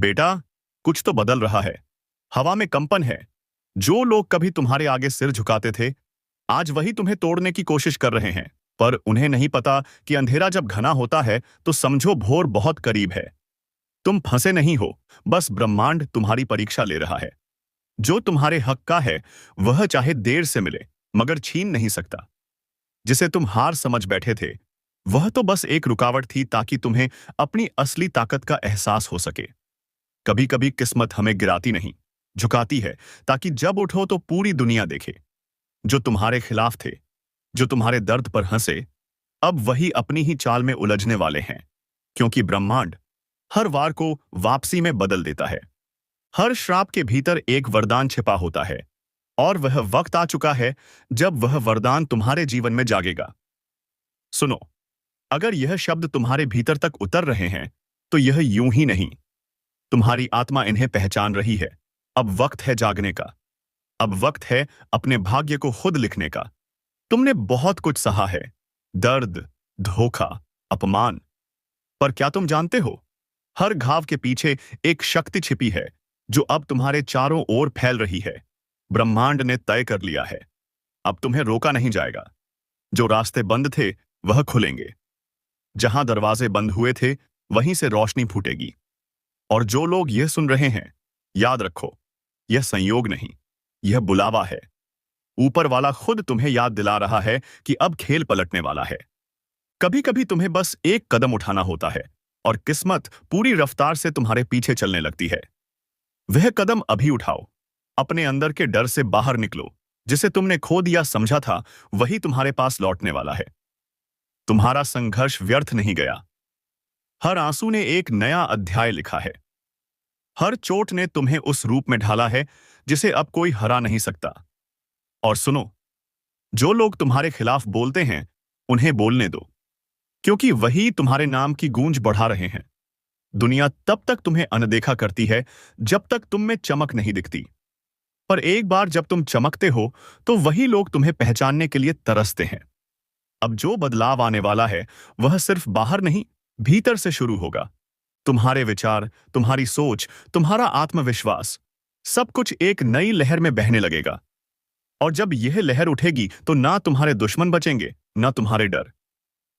बेटा, कुछ तो बदल रहा है। हवा में कंपन है। जो लोग कभी तुम्हारे आगे सिर झुकाते थे, आज वही तुम्हें तोड़ने की कोशिश कर रहे हैं। पर उन्हें नहीं पता कि अंधेरा जब घना होता है तो समझो भोर बहुत करीब है। तुम फंसे नहीं हो, बस ब्रह्मांड तुम्हारी परीक्षा ले रहा है। जो तुम्हारे हक का है वह चाहे देर से मिले मगर छीन नहीं सकता। जिसे तुम हार समझ बैठे थे वह तो बस एक रुकावट थी ताकि तुम्हें अपनी असली ताकत का एहसास हो सके। कभी कभी किस्मत हमें गिराती नहीं, झुकाती है, ताकि जब उठो तो पूरी दुनिया देखे। जो तुम्हारे खिलाफ थे, जो तुम्हारे दर्द पर हंसे, अब वही अपनी ही चाल में उलझने वाले हैं। क्योंकि ब्रह्मांड हर वार को वापसी में बदल देता है। हर श्राप के भीतर एक वरदान छिपा होता है, और वह वक्त आ चुका है जब वह वरदान तुम्हारे जीवन में जागेगा। सुनो, अगर यह शब्द तुम्हारे भीतर तक उतर रहे हैं तो यह यूं ही नहीं। तुम्हारी आत्मा इन्हें पहचान रही है। अब वक्त है जागने का। अब वक्त है अपने भाग्य को खुद लिखने का। तुमने बहुत कुछ सहा है, दर्द, धोखा, अपमान। पर क्या तुम जानते हो, हर घाव के पीछे एक शक्ति छिपी है जो अब तुम्हारे चारों ओर फैल रही है। ब्रह्मांड ने तय कर लिया है, अब तुम्हें रोका नहीं जाएगा। जो रास्ते बंद थे वह खुलेंगे। जहां दरवाजे बंद हुए थे वहीं से रोशनी फूटेगी। और जो लोग यह सुन रहे हैं, याद रखो, यह संयोग नहीं, यह बुलावा है। ऊपर वाला खुद तुम्हें याद दिला रहा है कि अब खेल पलटने वाला है। कभी कभी तुम्हें बस एक कदम उठाना होता है और किस्मत पूरी रफ्तार से तुम्हारे पीछे चलने लगती है। वह कदम अभी उठाओ। अपने अंदर के डर से बाहर निकलो। जिसे तुमने खो दिया समझा था वही तुम्हारे पास लौटने वाला है। तुम्हारा संघर्ष व्यर्थ नहीं गया। हर आंसू ने एक नया अध्याय लिखा है। हर चोट ने तुम्हें उस रूप में ढाला है जिसे अब कोई हरा नहीं सकता। और सुनो, जो लोग तुम्हारे खिलाफ बोलते हैं उन्हें बोलने दो, क्योंकि वही तुम्हारे नाम की गूंज बढ़ा रहे हैं। दुनिया तब तक तुम्हें अनदेखा करती है जब तक तुम में चमक नहीं दिखती। पर एक बार जब तुम चमकते हो तो वही लोग तुम्हें पहचानने के लिए तरसते हैं। अब जो बदलाव आने वाला है वह सिर्फ बाहर नहीं, भीतर से शुरू होगा। तुम्हारे विचार, तुम्हारी सोच, तुम्हारा आत्मविश्वास, सब कुछ एक नई लहर में बहने लगेगा। और जब यह लहर उठेगी तो ना तुम्हारे दुश्मन बचेंगे, ना तुम्हारे डर।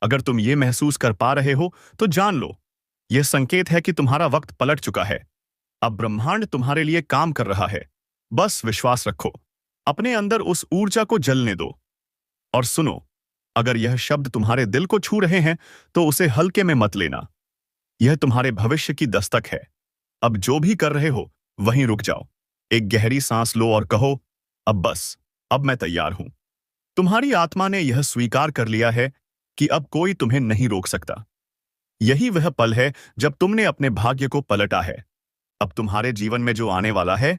अगर तुम ये महसूस कर पा रहे हो तो जान लो, यह संकेत है कि तुम्हारा वक्त पलट चुका है। अब ब्रह्मांड तुम्हारे लिए काम कर रहा है। बस विश्वास रखो, अपने अंदर उस ऊर्जा को जलने दो। और सुनो, अगर यह शब्द तुम्हारे दिल को छू रहे हैं तो उसे हल्के में मत लेना। यह तुम्हारे भविष्य की दस्तक है। अब जो भी कर रहे हो वहीं रुक जाओ, एक गहरी सांस लो और कहो, अब बस, अब मैं तैयार हूं। तुम्हारी आत्मा ने यह स्वीकार कर लिया है कि अब कोई तुम्हें नहीं रोक सकता। यही वह पल है जब तुमने अपने भाग्य को पलटा है। अब तुम्हारे जीवन में जो आने वाला है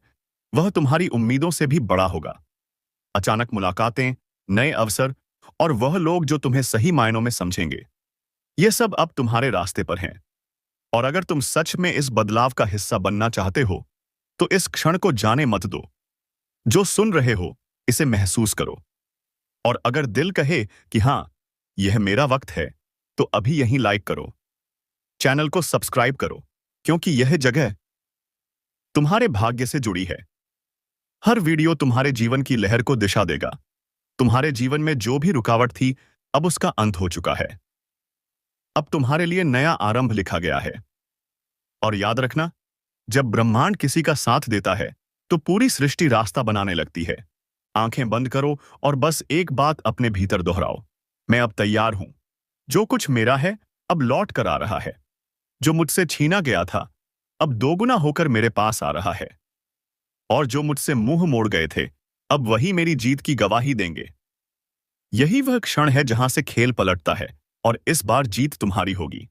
वह तुम्हारी उम्मीदों से भी बड़ा होगा। अचानक मुलाकातें, नए अवसर और वह लोग जो तुम्हें सही मायनों में समझेंगे, यह सब अब तुम्हारे रास्ते पर हैं। और अगर तुम सच में इस बदलाव का हिस्सा बनना चाहते हो तो इस क्षण को जाने मत दो। जो सुन रहे हो इसे महसूस करो। और अगर दिल कहे कि हां, यह मेरा वक्त है, तो अभी यहीं लाइक करो, चैनल को सब्सक्राइब करो, क्योंकि यह जगह तुम्हारे भाग्य से जुड़ी है। हर वीडियो तुम्हारे जीवन की लहर को दिशा देगा। तुम्हारे जीवन में जो भी रुकावट थी अब उसका अंत हो चुका है। अब तुम्हारे लिए नया आरंभ लिखा गया है। और याद रखना, जब ब्रह्मांड किसी का साथ देता है तो पूरी सृष्टि रास्ता बनाने लगती है। आंखें बंद करो और बस एक बात अपने भीतर दोहराओ, मैं अब तैयार हूं। जो कुछ मेरा है अब लौट कर आ रहा है। जो मुझसे छीना गया था अब दोगुना होकर मेरे पास आ रहा है। और जो मुझसे मुंह मोड़ गए थे अब वही मेरी जीत की गवाही देंगे। यही वह क्षण है जहां से खेल पलटता है और इस बार जीत तुम्हारी होगी।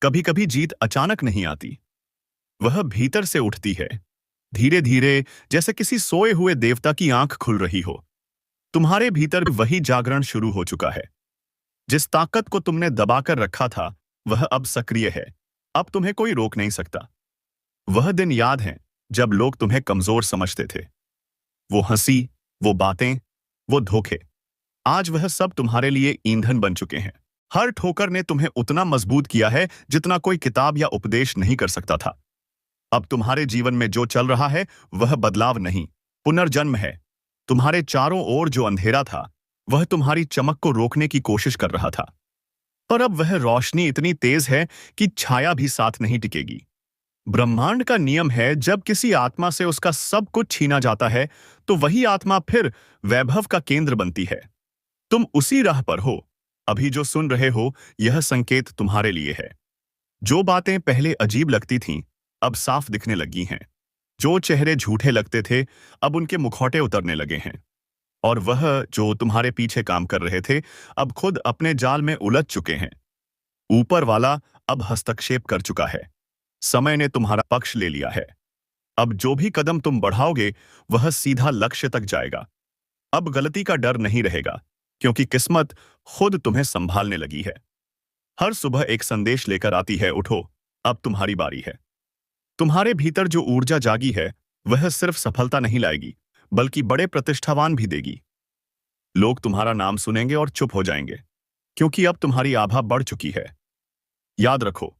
कभी कभी जीत अचानक नहीं आती, वह भीतर से उठती है, धीरे धीरे, जैसे किसी सोए हुए देवता की आंख खुल रही हो। तुम्हारे भीतर वही जागरण शुरू हो चुका है। जिस ताकत को तुमने दबाकर रखा था वह अब सक्रिय है। अब तुम्हें कोई रोक नहीं सकता। वह दिन याद है जब लोग तुम्हें कमजोर समझते थे। वो हंसी, वो बातें, वो धोखे, आज वह सब तुम्हारे लिए ईंधन बन चुके हैं। हर ठोकर ने तुम्हें उतना मजबूत किया है जितना कोई किताब या उपदेश नहीं कर सकता था। अब तुम्हारे जीवन में जो चल रहा है वह बदलाव नहीं, पुनर्जन्म है। तुम्हारे चारों ओर जो अंधेरा था वह तुम्हारी चमक को रोकने की कोशिश कर रहा था, पर अब वह रोशनी इतनी तेज है कि छाया भी साथ नहीं टिकेगी। ब्रह्मांड का नियम है, जब किसी आत्मा से उसका सब कुछ छीना जाता है तो वही आत्मा फिर वैभव का केंद्र बनती है। तुम उसी राह पर हो। अभी जो सुन रहे हो यह संकेत तुम्हारे लिए है। जो बातें पहले अजीब लगती थीं अब साफ दिखने लगी हैं। जो चेहरे झूठे लगते थे अब उनके मुखौटे उतरने लगे हैं। और वह जो तुम्हारे पीछे काम कर रहे थे अब खुद अपने जाल में उलझ चुके हैं। ऊपर वाला अब हस्तक्षेप कर चुका है। समय ने तुम्हारा पक्ष ले लिया है। अब जो भी कदम तुम बढ़ाओगे वह सीधा लक्ष्य तक जाएगा। अब गलती का डर नहीं रहेगा, क्योंकि किस्मत खुद तुम्हें संभालने लगी है। हर सुबह एक संदेश लेकर आती है, उठो, अब तुम्हारी बारी है। तुम्हारे भीतर जो ऊर्जा जागी है वह सिर्फ सफलता नहीं लाएगी, बल्कि बड़े प्रतिष्ठावान भी देगी। लोग तुम्हारा नाम सुनेंगे और चुप हो जाएंगे, क्योंकि अब तुम्हारी आभा बढ़ चुकी है। याद रखो,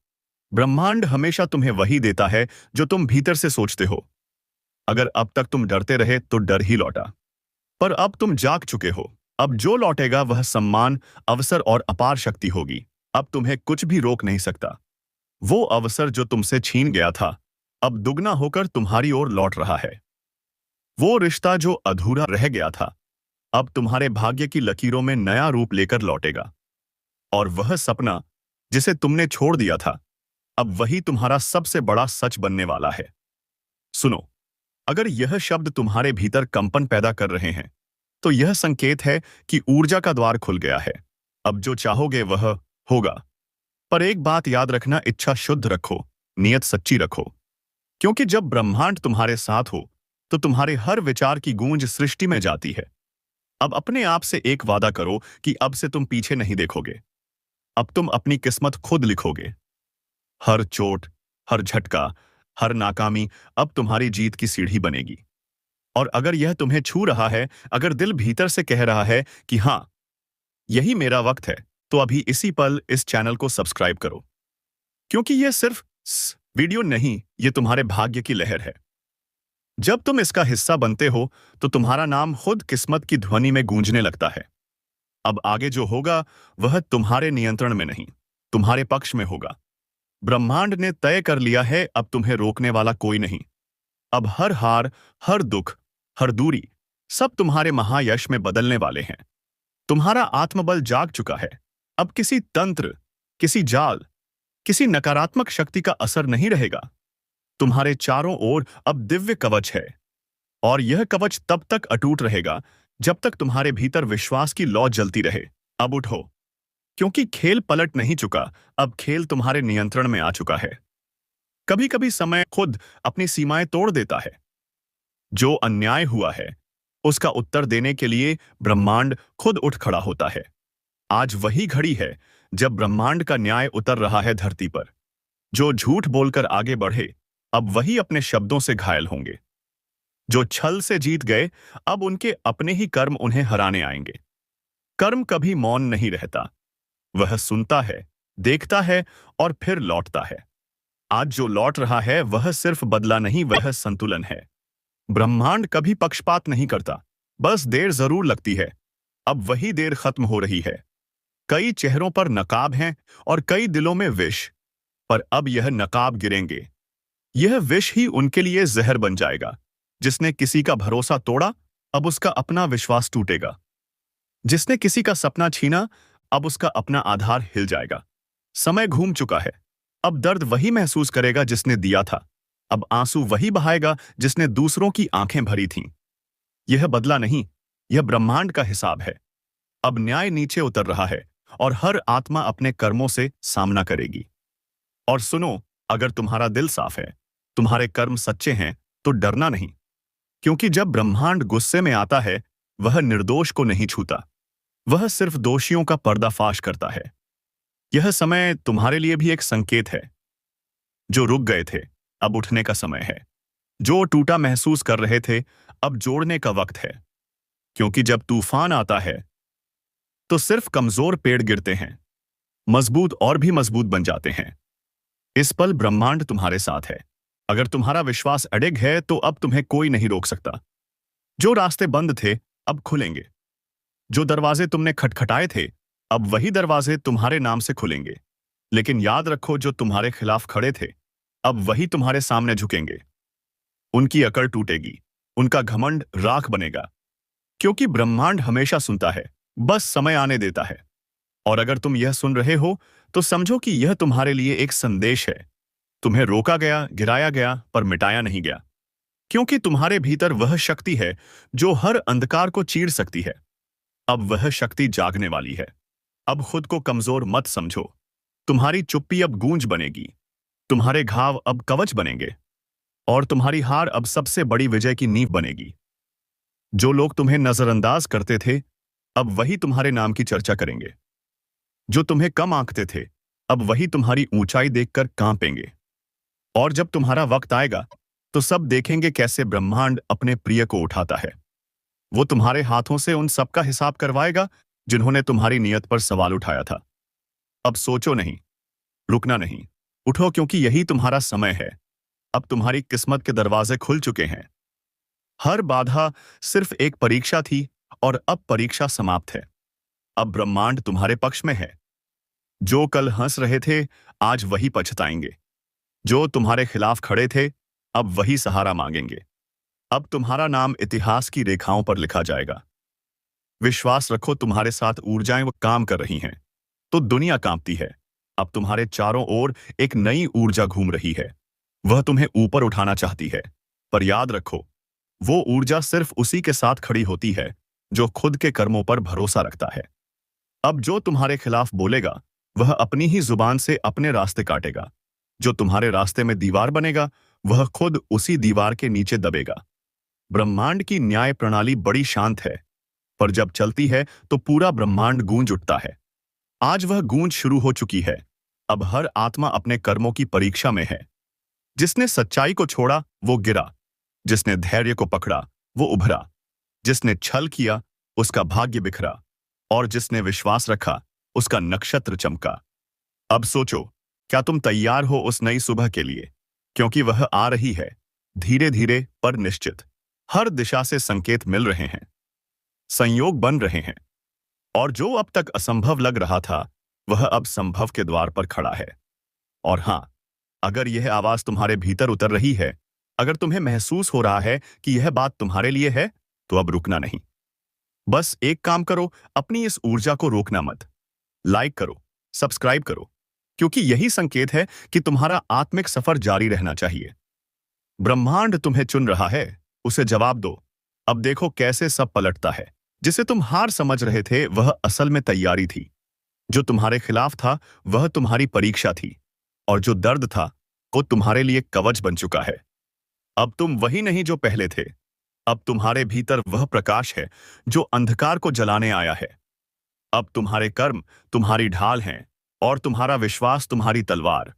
ब्रह्मांड हमेशा तुम्हें वही देता है जो तुम भीतर से सोचते हो। अगर अब तक तुम डरते रहे तो डर ही लौटा, पर अब तुम जाग चुके हो। अब जो लौटेगा वह सम्मान, अवसर और अपार शक्ति होगी। अब तुम्हें कुछ भी रोक नहीं सकता। वो अवसर जो तुमसे छीन गया था अब दुगना होकर तुम्हारी ओर लौट रहा है। वो रिश्ता जो अधूरा रह गया था अब तुम्हारे भाग्य की लकीरों में नया रूप लेकर लौटेगा। और वह सपना जिसे तुमने छोड़ दिया था अब वही तुम्हारा सबसे बड़ा सच बनने वाला है। सुनो, अगर यह शब्द तुम्हारे भीतर कंपन पैदा कर रहे हैं तो यह संकेत है कि ऊर्जा का द्वार खुल गया है। अब जो चाहोगे वह होगा। पर एक बात याद रखना, इच्छा शुद्ध रखो, नियत सच्ची रखो। क्योंकि जब ब्रह्मांड तुम्हारे साथ हो तो तुम्हारे हर विचार की गूंज सृष्टि में जाती है। अब अपने आप से एक वादा करो कि अब से तुम पीछे नहीं देखोगे। अब तुम अपनी किस्मत खुद लिखोगे। हर चोट, हर झटका, हर नाकामी अब तुम्हारी जीत की सीढ़ी बनेगी। और अगर यह तुम्हें छू रहा है, अगर दिल भीतर से कह रहा है कि हां, यही मेरा वक्त है, तो अभी इसी पल इस चैनल को सब्सक्राइब करो। क्योंकि यह सिर्फ वीडियो नहीं, यह तुम्हारे भाग्य की लहर है। जब तुम इसका हिस्सा बनते हो तो तुम्हारा नाम खुद किस्मत की ध्वनि में गूंजने लगता है। अब आगे जो होगा वह तुम्हारे नियंत्रण में नहीं, तुम्हारे पक्ष में होगा। ब्रह्मांड ने तय कर लिया है, अब तुम्हें रोकने वाला कोई नहीं। अब हर हार, हर दुख, हर दूरी सब तुम्हारे महायश में बदलने वाले हैं। तुम्हारा आत्मबल जाग चुका है। अब किसी तंत्र, किसी जाल, किसी नकारात्मक शक्ति का असर नहीं रहेगा। तुम्हारे चारों ओर अब दिव्य कवच है, और यह कवच तब तक अटूट रहेगा जब तक तुम्हारे भीतर विश्वास की लौ जलती रहे। अब उठो, क्योंकि खेल पलट नहीं चुका, अब खेल तुम्हारे नियंत्रण में आ चुका है। कभी कभी समय खुद अपनी सीमाएं तोड़ देता है। जो अन्याय हुआ है उसका उत्तर देने के लिए ब्रह्मांड खुद उठ खड़ा होता है। आज वही घड़ी है जब ब्रह्मांड का न्याय उतर रहा है धरती पर। जो झूठ बोलकर आगे बढ़े अब वही अपने शब्दों से घायल होंगे। जो छल से जीत गए अब उनके अपने ही कर्म उन्हें हराने आएंगे। कर्म कभी मौन नहीं रहता, वह सुनता है, देखता है और फिर लौटता है। आज जो लौट रहा है वह सिर्फ बदला नहीं, वह संतुलन है। ब्रह्मांड कभी पक्षपात नहीं करता, बस देर जरूर लगती है। अब वही देर खत्म हो रही है। कई चेहरों पर नकाब हैं और कई दिलों में विष, पर अब यह नकाब गिरेंगे। यह विष ही उनके लिए जहर बन जाएगा। जिसने किसी का भरोसा तोड़ा अब उसका अपना विश्वास टूटेगा। जिसने किसी का सपना छीना अब उसका अपना आधार हिल जाएगा। समय घूम चुका है। अब दर्द वही महसूस करेगा जिसने दिया था। अब आंसू वही बहाएगा जिसने दूसरों की आंखें भरी थीं। यह बदला नहीं, यह ब्रह्मांड का हिसाब है। अब न्याय नीचे उतर रहा है और हर आत्मा अपने कर्मों से सामना करेगी। और सुनो, अगर तुम्हारा दिल साफ है, तुम्हारे कर्म सच्चे हैं, तो डरना नहीं। क्योंकि जब ब्रह्मांड गुस्से में आता है वह निर्दोष को नहीं छूता, वह सिर्फ दोषियों का पर्दाफाश करता है। यह समय तुम्हारे लिए भी एक संकेत है। जो रुक गए थे अब उठने का समय है। जो टूटा महसूस कर रहे थे अब जोड़ने का वक्त है। क्योंकि जब तूफान आता है तो सिर्फ कमजोर पेड़ गिरते हैं, मजबूत और भी मजबूत बन जाते हैं। इस पल ब्रह्मांड तुम्हारे साथ है। अगर तुम्हारा विश्वास अडिग है तो अब तुम्हें कोई नहीं रोक सकता। जो रास्ते बंद थे अब खुलेंगे। जो दरवाजे तुमने खटखटाए थे अब वही दरवाजे तुम्हारे नाम से खुलेंगे। लेकिन याद रखो, जो तुम्हारे खिलाफ खड़े थे अब वही तुम्हारे सामने झुकेंगे। उनकी अकड़ टूटेगी, उनका घमंड राख बनेगा। क्योंकि ब्रह्मांड हमेशा सुनता है, बस समय आने देता है। और अगर तुम यह सुन रहे हो तो समझो कि यह तुम्हारे लिए एक संदेश है। तुम्हें रोका गया, गिराया गया, पर मिटाया नहीं गया। क्योंकि तुम्हारे भीतर वह शक्ति है जो हर अंधकार को चीर सकती है। अब वह शक्ति जागने वाली है। अब खुद को कमजोर मत समझो। तुम्हारी चुप्पी अब गूंज बनेगी, तुम्हारे घाव अब कवच बनेंगे, और तुम्हारी हार अब सबसे बड़ी विजय की नींव बनेगी। जो लोग तुम्हें नजरअंदाज करते थे अब वही तुम्हारे नाम की चर्चा करेंगे। जो तुम्हें कम आंकते थे अब वही तुम्हारी ऊंचाई देखकर कांपेंगे। और जब तुम्हारा वक्त आएगा तो सब देखेंगे कैसे ब्रह्मांड अपने प्रिय को उठाता है। वो तुम्हारे हाथों से उन सबका हिसाब करवाएगा जिन्होंने तुम्हारी नियत पर सवाल उठाया था। अब सोचो नहीं, रुकना नहीं, उठो, क्योंकि यही तुम्हारा समय है। अब तुम्हारी किस्मत के दरवाजे खुल चुके हैं। हर बाधा सिर्फ एक परीक्षा थी और अब परीक्षा समाप्त है। अब ब्रह्मांड तुम्हारे पक्ष में है। जो कल हंस रहे थे आज वही पछताएंगे। जो तुम्हारे खिलाफ खड़े थे अब वही सहारा मांगेंगे। अब तुम्हारा नाम इतिहास की रेखाओं पर लिखा जाएगा। विश्वास रखो, तुम्हारे साथ ऊर्जाएं वो काम कर रही हैं तो दुनिया कांपती है। अब तुम्हारे चारों ओर एक नई ऊर्जा घूम रही है। वह तुम्हें ऊपर उठाना चाहती है, पर याद रखो, वो ऊर्जा सिर्फ उसी के साथ खड़ी होती है जो खुद के कर्मों पर भरोसा रखता है। अब जो तुम्हारे खिलाफ बोलेगा वह अपनी ही जुबान से अपने रास्ते काटेगा। जो तुम्हारे रास्ते में दीवार बनेगा वह खुद उसी दीवार के नीचे दबेगा। ब्रह्मांड की न्याय प्रणाली बड़ी शांत है, पर जब चलती है तो पूरा ब्रह्मांड गूंज उठता है। आज वह गूंज शुरू हो चुकी है। अब हर आत्मा अपने कर्मों की परीक्षा में है। जिसने सच्चाई को छोड़ा वो गिरा, जिसने धैर्य को पकड़ा वो उभरा, जिसने छल किया उसका भाग्य बिखरा, और जिसने विश्वास रखा उसका नक्षत्र चमका। अब सोचो, क्या तुम तैयार हो उस नई सुबह के लिए? क्योंकि वह आ रही है, धीरे धीरे पर निश्चित। हर दिशा से संकेत मिल रहे हैं, संयोग बन रहे हैं, और जो अब तक असंभव लग रहा था वह अब संभव के द्वार पर खड़ा है। और हां, अगर यह आवाज तुम्हारे भीतर उतर रही है, अगर तुम्हें महसूस हो रहा है कि यह बात तुम्हारे लिए है, तो अब रुकना नहीं। बस एक काम करो, अपनी इस ऊर्जा को रोकना मत। लाइक करो, सब्सक्राइब करो, क्योंकि यही संकेत है कि तुम्हारा आत्मिक सफर जारी रहना चाहिए। ब्रह्मांड तुम्हें चुन रहा है, उसे जवाब दो। अब देखो कैसे सब पलटता है। जिसे तुम हार समझ रहे थे वह असल में तैयारी थी। जो तुम्हारे खिलाफ था वह तुम्हारी परीक्षा थी, और जो दर्द था वो तुम्हारे लिए कवच बन चुका है। अब तुम वही नहीं जो पहले थे। अब तुम्हारे भीतर वह प्रकाश है जो अंधकार को जलाने आया है। अब तुम्हारे कर्म तुम्हारी ढाल हैं और तुम्हारा विश्वास तुम्हारी तलवार।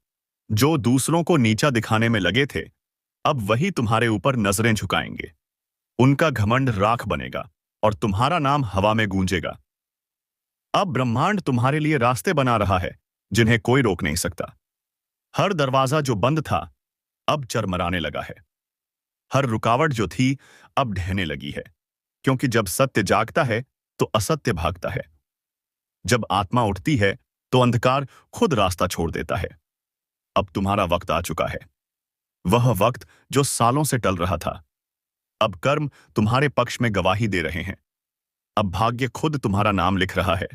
जो दूसरों को नीचा दिखाने में लगे थे अब वही तुम्हारे ऊपर नजरें झुकाएंगे। उनका घमंड राख बनेगा और तुम्हारा नाम हवा में गूंजेगा। अब ब्रह्मांड तुम्हारे लिए रास्ते बना रहा है जिन्हें कोई रोक नहीं सकता। हर दरवाजा जो बंद था अब चरमराने लगा है। हर रुकावट जो थी अब ढहने लगी है, क्योंकि जब सत्य जागता है तो असत्य भागता है। जब आत्मा उठती है तो अंधकार खुद रास्ता छोड़ देता है। अब तुम्हारा वक्त आ चुका है, वह वक्त जो सालों से टल रहा था। अब कर्म तुम्हारे पक्ष में गवाही दे रहे हैं। अब भाग्य खुद तुम्हारा नाम लिख रहा है।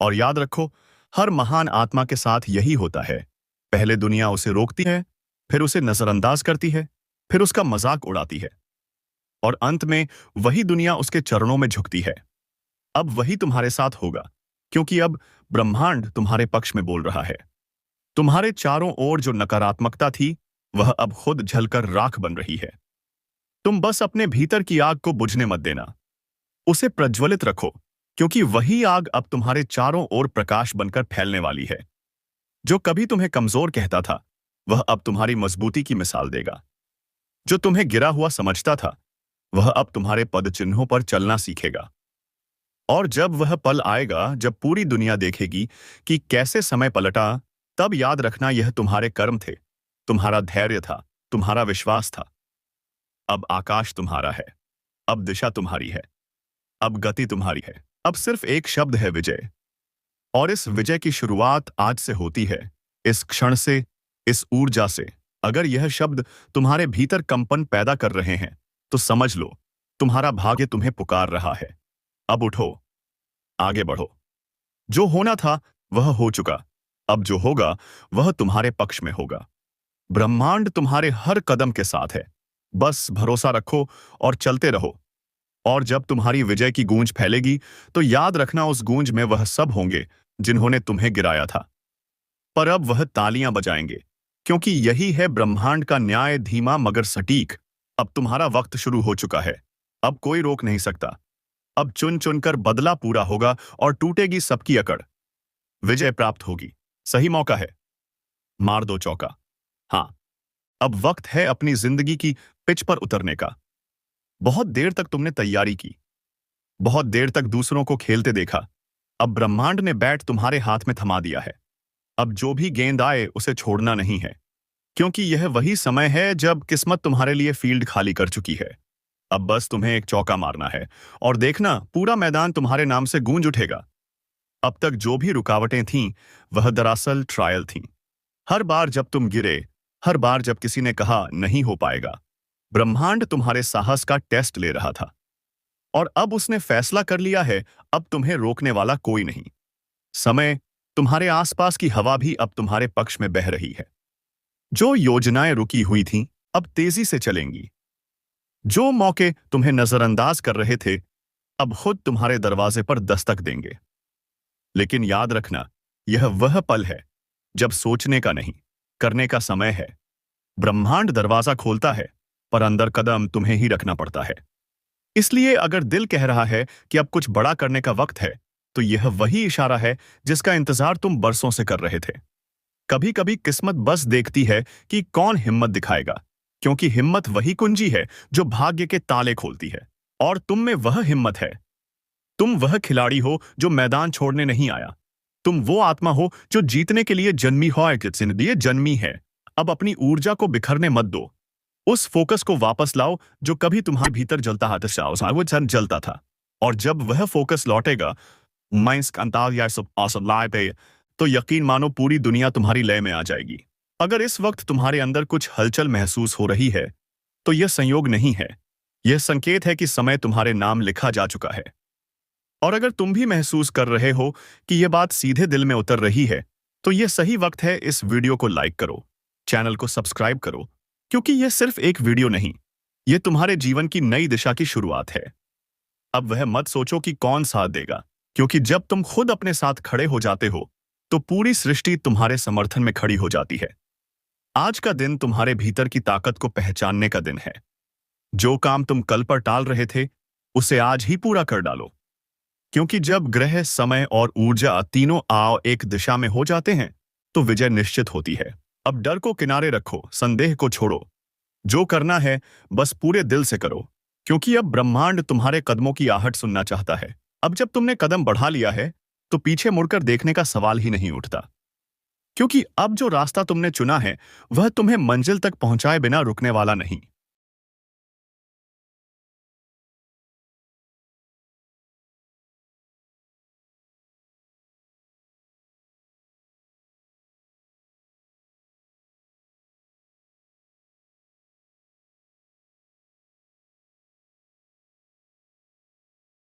और याद रखो, हर महान आत्मा के साथ यही होता है। पहले दुनिया उसे रोकती है, फिर उसे नजरअंदाज करती है, फिर उसका मजाक उड़ाती है, और अंत में वही दुनिया उसके चरणों में झुकती है। अब वही तुम्हारे साथ होगा, क्योंकि अब ब्रह्मांड तुम्हारे पक्ष में बोल रहा है। तुम्हारे चारों ओर जो नकारात्मकता थी वह अब खुद जलकर राख बन रही है। तुम बस अपने भीतर की आग को बुझने मत देना, उसे प्रज्वलित रखो, क्योंकि वही आग अब तुम्हारे चारों ओर प्रकाश बनकर फैलने वाली है। जो कभी तुम्हें कमजोर कहता था वह अब तुम्हारी मजबूती की मिसाल देगा। जो तुम्हें गिरा हुआ समझता था वह अब तुम्हारे पद चिन्हों पर चलना सीखेगा। और जब वह पल आएगा जब पूरी दुनिया देखेगी कि कैसे समय पलटा, तब याद रखना यह तुम्हारे कर्म थे, तुम्हारा धैर्य था, तुम्हारा विश्वास था। अब आकाश तुम्हारा है। अब दिशा तुम्हारी है। अब गति तुम्हारी है। अब सिर्फ एक शब्द है, विजय। और इस विजय की शुरुआत आज से होती है, इस क्षण से, इस ऊर्जा से। अगर यह शब्द तुम्हारे भीतर कंपन पैदा कर रहे हैं, तो समझ लो तुम्हारा भाग्य तुम्हें पुकार रहा है। अब उठो, आगे बढ़ो। जो होना था वह हो चुका। अब जो होगा वह तुम्हारे पक्ष में होगा। ब्रह्मांड तुम्हारे हर कदम के साथ है। बस भरोसा रखो और चलते रहो। और जब तुम्हारी विजय की गूंज फैलेगी, तो याद रखना उस गूंज में वह सब होंगे जिन्होंने तुम्हें गिराया था। पर अब वह तालियां बजाएंगे, क्योंकि यही है ब्रह्मांड का न्याय, धीमा मगर सटीक। अब तुम्हारा वक्त शुरू हो चुका है। अब कोई रोक नहीं सकता। अब चुन चुनकर बदला पूरा होगा और टूटेगी सबकी अकड़। विजय प्राप्त होगी। सही मौका है, मार दो चौका। हाँ, अब वक्त है अपनी जिंदगी की पिच पर उतरने का। बहुत देर तक तुमने तैयारी की। बहुत देर तक दूसरों को खेलते देखा। अब ब्रह्मांड ने बैट तुम्हारे हाथ में थमा दिया है। अब जो भी गेंद आए उसे छोड़ना नहीं है, क्योंकि यह वही समय है जब किस्मत तुम्हारे लिए फील्ड खाली कर चुकी है। अब बस तुम्हें एक चौका मारना है और देखना पूरा मैदान तुम्हारे नाम से गूंज उठेगा। अब तक जो भी रुकावटें थीं, वह दरअसल ट्रायल थीं। हर बार जब तुम गिरे, हर बार जब किसी ने कहा नहीं हो पाएगा, ब्रह्मांड तुम्हारे साहस का टेस्ट ले रहा था। और अब उसने फैसला कर लिया है, अब तुम्हें रोकने वाला कोई नहीं। समय, तुम्हारे आसपास की हवा भी अब तुम्हारे पक्ष में बह रही है। जो योजनाएं रुकी हुई थीं, अब तेजी से चलेंगी। जो मौके तुम्हें नजरअंदाज कर रहे थे, अब खुद तुम्हारे दरवाजे पर दस्तक देंगे। लेकिन याद रखना, यह वह पल है जब सोचने का नहीं, करने का समय है। ब्रह्मांड दरवाजा खोलता है, पर अंदर कदम तुम्हें ही रखना पड़ता है। इसलिए अगर दिल कह रहा है कि अब कुछ बड़ा करने का वक्त है, तो यह वही इशारा है जिसका इंतजार तुम बरसों से कर रहे थे। कभी कभी किस्मत बस देखती है कि कौन हिम्मत दिखाएगा, क्योंकि हिम्मत वही कुंजी है जो भाग्य के ताले खोलती है। और तुम में वह हिम्मत है। तुम वह खिलाड़ी हो जो मैदान छोड़ने नहीं आया। तुम वो आत्मा हो जो जीतने के लिए जन्मी हो, लिए जन्मी है। अब अपनी ऊर्जा को बिखरने मत दो। उस फोकस को वापस लाओ जो कभी तुम्हारे भीतर जलता वो जलता था। और जब वह फोकस लौटेगा, तो यकीन मानो पूरी दुनिया तुम्हारी लय में आ जाएगी। अगर इस वक्त तुम्हारे अंदर कुछ हलचल महसूस हो रही है, तो यह संयोग नहीं है। यह संकेत है कि समय तुम्हारे नाम लिखा जा चुका है। और अगर तुम भी महसूस कर रहे हो कि यह बात सीधे दिल में उतर रही है, तो यह सही वक्त है। इस वीडियो को लाइक करो, चैनल को सब्सक्राइब करो, क्योंकि यह सिर्फ एक वीडियो नहीं, यह तुम्हारे जीवन की नई दिशा की शुरुआत है। अब वह मत सोचो कि कौन साथ देगा, क्योंकि जब तुम खुद अपने साथ खड़े हो जाते हो, तो पूरी सृष्टि तुम्हारे समर्थन में खड़ी हो जाती है। आज का दिन तुम्हारे भीतर की ताकत को पहचानने का दिन है। जो काम तुम कल पर टाल रहे थे, उसे आज ही पूरा कर डालो, क्योंकि जब ग्रह, समय और ऊर्जा तीनों एक दिशा में हो जाते हैं, तो विजय निश्चित होती है। अब डर को किनारे रखो, संदेह को छोड़ो। जो करना है बस पूरे दिल से करो, क्योंकि अब ब्रह्मांड तुम्हारे कदमों की आहट सुनना चाहता है। अब जब तुमने कदम बढ़ा लिया है, तो पीछे मुड़कर देखने का सवाल ही नहीं उठता, क्योंकि अब जो रास्ता तुमने चुना है, वह तुम्हें मंजिल तक पहुंचाए बिना रुकने वाला नहीं।